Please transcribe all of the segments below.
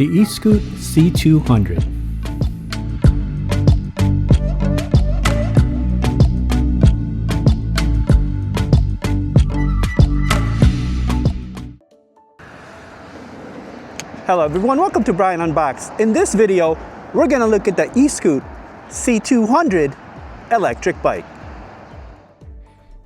The Eskute C200. Hello everyone, welcome to Brian Unboxed. In this video, we're going to look at the Eskute C200 electric bike.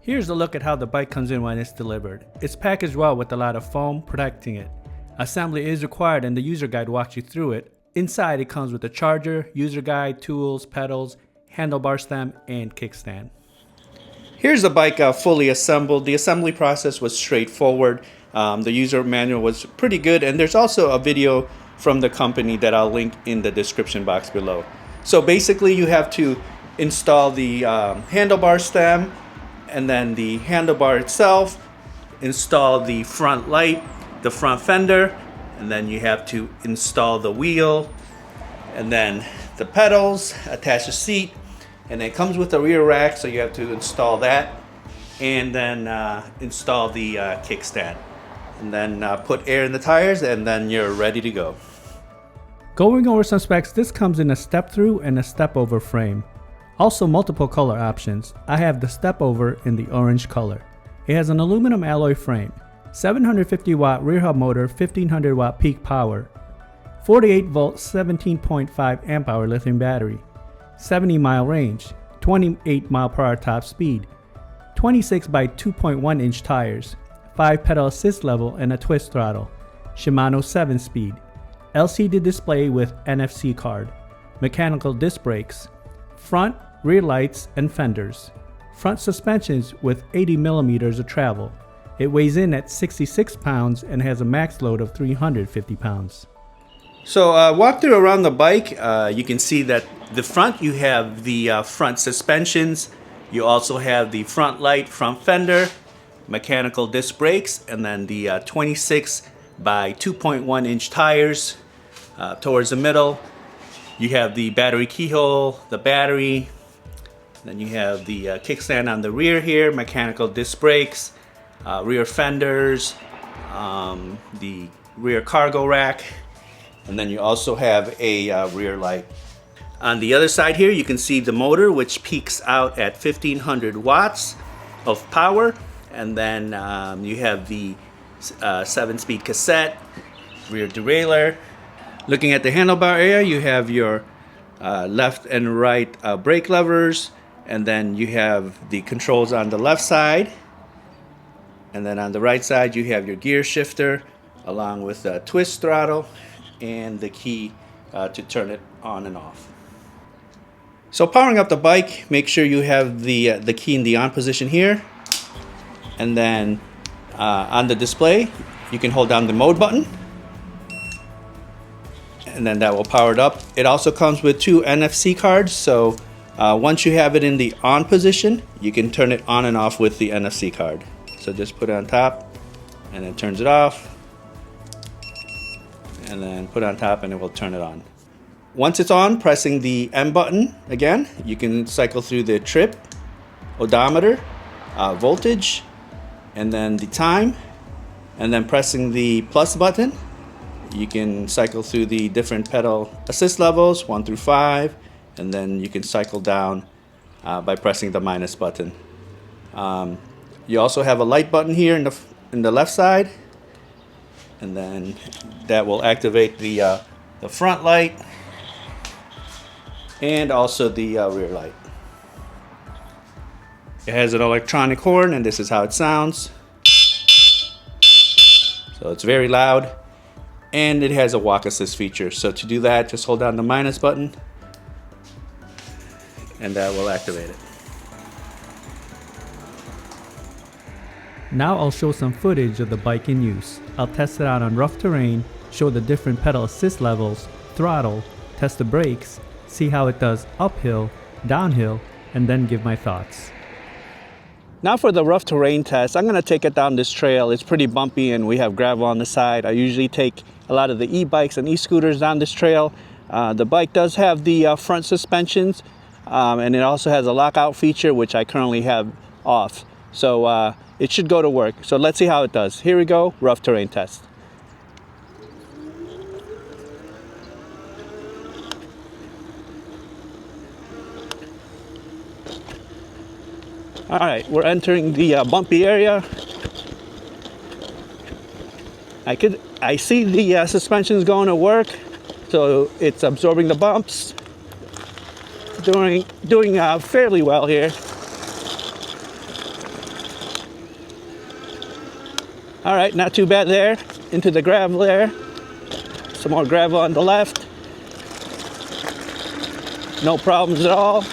Here's a look at how the bike comes in when it's delivered. It's packaged well with a lot of foam protecting it. Assembly is required and the user guide walks you through it. Inside it comes with a charger, user guide, tools, pedals, handlebar stem, and kickstand. Here's the bike fully assembled. The assembly process was straightforward. The user manual was pretty good, and there's also a video from the company that I'll link in the description box below. So basically you have to install the handlebar stem and then the handlebar itself, install the front light, the front fender, and then you have to install the wheel and then the pedals, attach the seat, and it comes with a rear rack, so you have to install that and then install the kickstand. And then put air in the tires, and then you're ready to go. Going over some specs, this comes in a step through and a step over frame. Also multiple color options. I have the step over in the orange color. It has an aluminum alloy frame, 750 watt rear hub motor, 1500 watt peak power, 48 volt 17.5 amp hour lithium battery, 70 mile range, 28 mile per hour top speed, 26 by 2.1 inch tires, 5 pedal assist level and a twist throttle, Shimano 7-speed, LCD display with NFC card, mechanical disc brakes, front, rear lights and fenders, front suspensions with 80 millimeters of travel. It weighs in at 66 pounds and has a max load of 350 pounds. So walk through around the bike. You can see that the front, you have the front suspensions. You also have the front light, front fender, mechanical disc brakes, and then the 26 by 2.1 inch tires. Towards the middle you have the battery keyhole, the battery, then you have the kickstand on the rear here, mechanical disc brakes, rear fenders, the rear cargo rack, and then you also have a rear light. On the other side here you can see the motor, which peaks out at 1500 watts of power. And then you have the 7-speed cassette, rear derailleur. Looking at the handlebar area, you have your left and right brake levers, and then you have the controls on the left side. And then on the right side, you have your gear shifter, along with a twist throttle and the key to turn it on and off. So powering up the bike, make sure you have the key in the on position here. And then on the display, you can hold down the mode button, and then that will power it up. It also comes with 2 NFC cards, so once you have it in the on position, you can turn it on and off with the NFC card. So just put it on top, and it turns it off, and then put it on top, and it will turn it on. Once it's on, pressing the M button again, you can cycle through the trip, odometer, voltage, and then the time, and then pressing the plus button, you can cycle through the different pedal assist levels 1 through 5, and then you can cycle down by pressing the minus button. You also have a light button here in the left side, and then that will activate the front light and also the rear light. It has an electronic horn, and this is how it sounds. So it's very loud, and it has a walk assist feature. So to do that, just hold down the minus button, and that will activate it. Now I'll show some footage of the bike in use. I'll test it out on rough terrain, show the different pedal assist levels, throttle, test the brakes, see how it does uphill, downhill, and then give my thoughts. Now for the rough terrain test, I'm going to take it down this trail. It's pretty bumpy and we have gravel on the side. I usually take a lot of the e-bikes and e-scooters down this trail. The bike does have the front suspensions, and it also has a lockout feature, which I currently have off. So it should go to work. So let's see how it does. Here we go, rough terrain test. All right, we're entering the bumpy area. I see the suspension's going to work, so it's absorbing the bumps. Doing fairly well here. All right, not too bad there. Into the gravel there. Some more gravel on the left. No problems at all.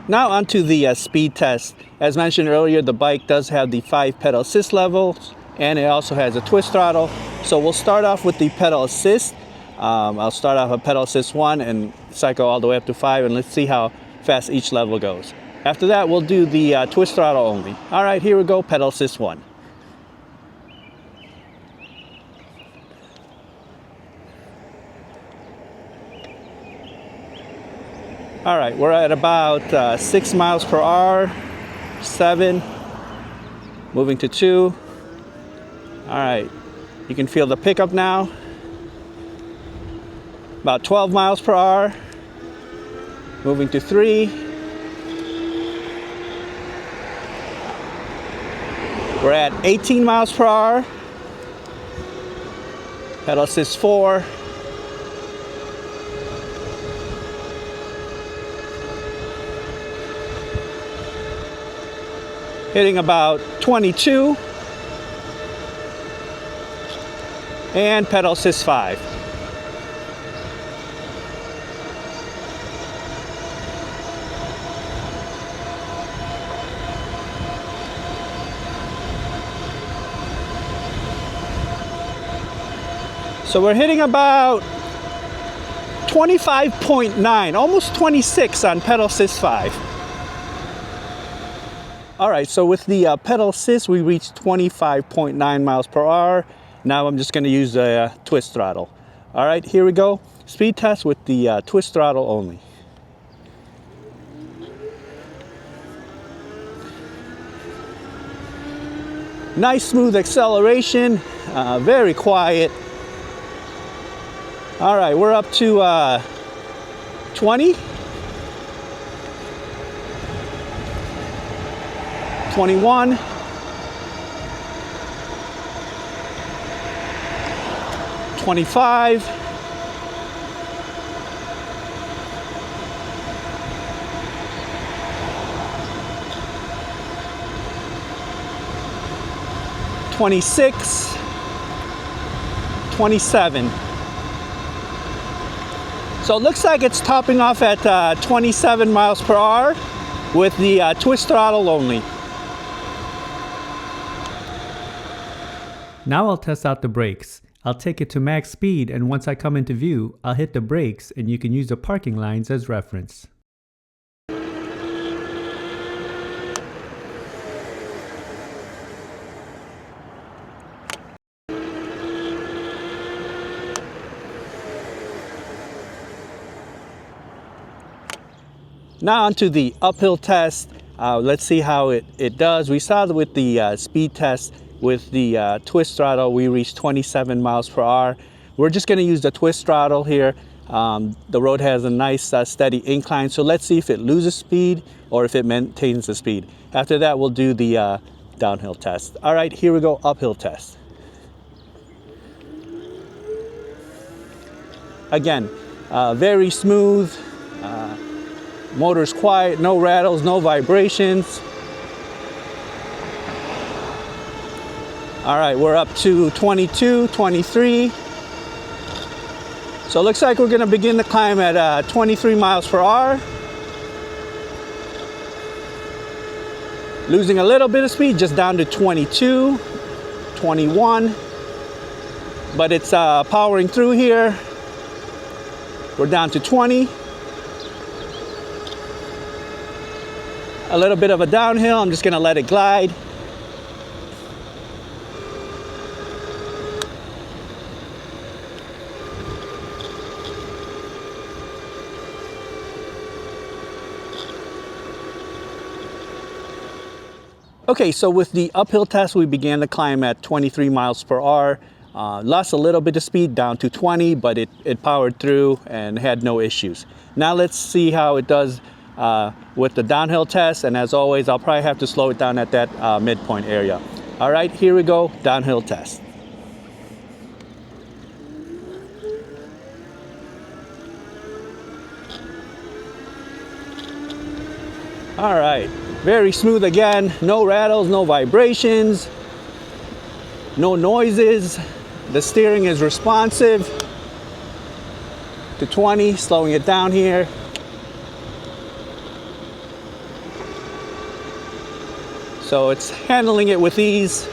Now onto the speed test. As mentioned earlier, the bike does have the 5 pedal assist levels, and it also has a twist throttle. So we'll start off with the pedal assist. I'll start off at pedal assist 1 and cycle all the way up to 5, and let's see how fast each level goes. After that, we'll do the twist throttle only. All right, here we go, pedal assist 1. All right, we're at about 6 miles per hour, 7, moving to 2. All right, you can feel the pickup now. About 12 miles per hour, moving to 3. We're at 18 miles per hour, pedal assist 4. Hitting about 22, and pedal assist 5. So we're hitting about 25.9, almost 26 on pedal assist 5. All right, so with the pedal assist, we reached 25.9 miles per hour. Now I'm just gonna use the twist throttle. All right, here we go. Speed test with the twist throttle only. Nice smooth acceleration, very quiet. All right, we're up to 20. 21. 25. 26. 27. So it looks like it's topping off at 27 miles per hour with the twist throttle only. Now I'll test out the brakes. I'll take it to max speed, and once I come into view, I'll hit the brakes and you can use the parking lines as reference. Now onto the uphill test. Let's see how it does. We saw with the speed test with the twist throttle, we reached 27 miles per hour. We're just going to use the twist throttle here. The road has a nice steady incline, so let's see if it loses speed or if it maintains the speed. After that, we'll do the downhill test. All right, here we go, uphill test. Again, very smooth. Motor's quiet, no rattles, no vibrations. All right, we're up to 22, 23. So it looks like we're gonna begin the climb at 23 miles per hour. Losing a little bit of speed, just down to 22, 21. But it's powering through here. We're down to 20. A little bit of a downhill, I'm just gonna let it glide. Okay, so with the uphill test, we began the climb at 23 miles per hour. Lost a little bit of speed down to 20, but it powered through and had no issues. Now let's see how it does with the downhill test. And as always, I'll probably have to slow it down at that midpoint area. All right, here we go, downhill test. All right, very smooth again, no rattles, no vibrations, no noises. The steering is responsive to 20, slowing it down here. So it's handling it with ease.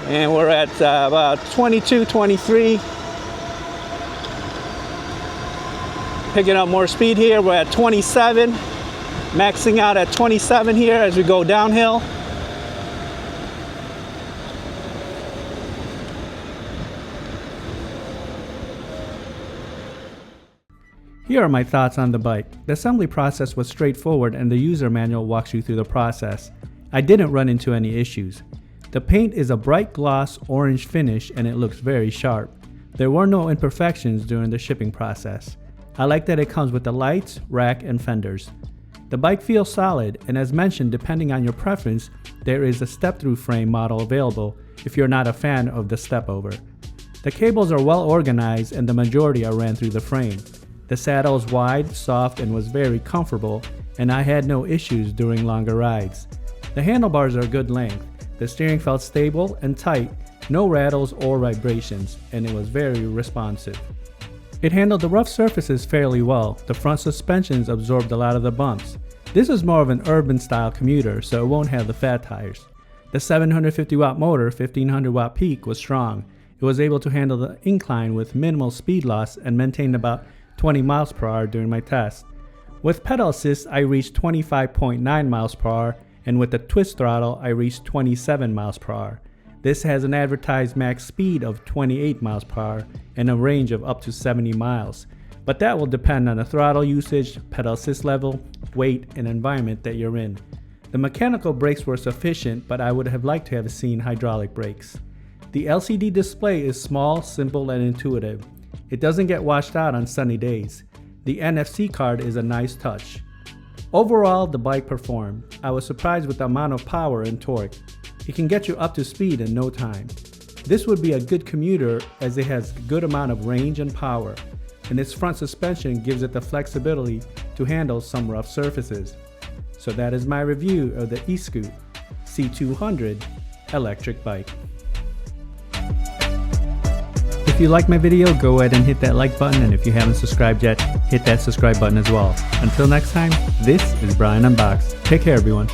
And we're at about 22, 23. Picking up more speed here, we're at 27. Maxing out at 27 here as we go downhill. Here are my thoughts on the bike. The assembly process was straightforward and the user manual walks you through the process. I didn't run into any issues. The paint is a bright gloss orange finish and it looks very sharp. There were no imperfections during the shipping process. I like that it comes with the lights, rack, and fenders. The bike feels solid, and as mentioned, depending on your preference, there is a step-through frame model available if you're not a fan of the step-over. The cables are well organized and the majority are ran through the frame. The saddle is wide, soft, and was very comfortable, and I had no issues during longer rides. The handlebars are good length. The steering felt stable and tight, no rattles or vibrations, and it was very responsive. It handled the rough surfaces fairly well. The front suspensions absorbed a lot of the bumps. This is more of an urban style commuter, so it won't have the fat tires. The 750 watt motor, 1500 watt peak, was strong. It was able to handle the incline with minimal speed loss and maintained about 20 miles per hour during my test. With pedal assist, I reached 25.9 miles per hour, and with the twist throttle, I reached 27 miles per hour. This has an advertised max speed of 28 miles per hour and a range of up to 70 miles. But that will depend on the throttle usage, pedal assist level, weight, and environment that you're in. The mechanical brakes were sufficient, but I would have liked to have seen hydraulic brakes. The LCD display is small, simple, and intuitive. It doesn't get washed out on sunny days. The NFC card is a nice touch. Overall, the bike performed. I was surprised with the amount of power and torque. It can get you up to speed in no time. This would be a good commuter as it has a good amount of range and power, and its front suspension gives it the flexibility to handle some rough surfaces. So that is my review of the Eskute C200 electric bike. If you like my video, go ahead and hit that like button, and if you haven't subscribed yet, hit that subscribe button as well. Until next time, this is Brian Unboxed. Take care, everyone.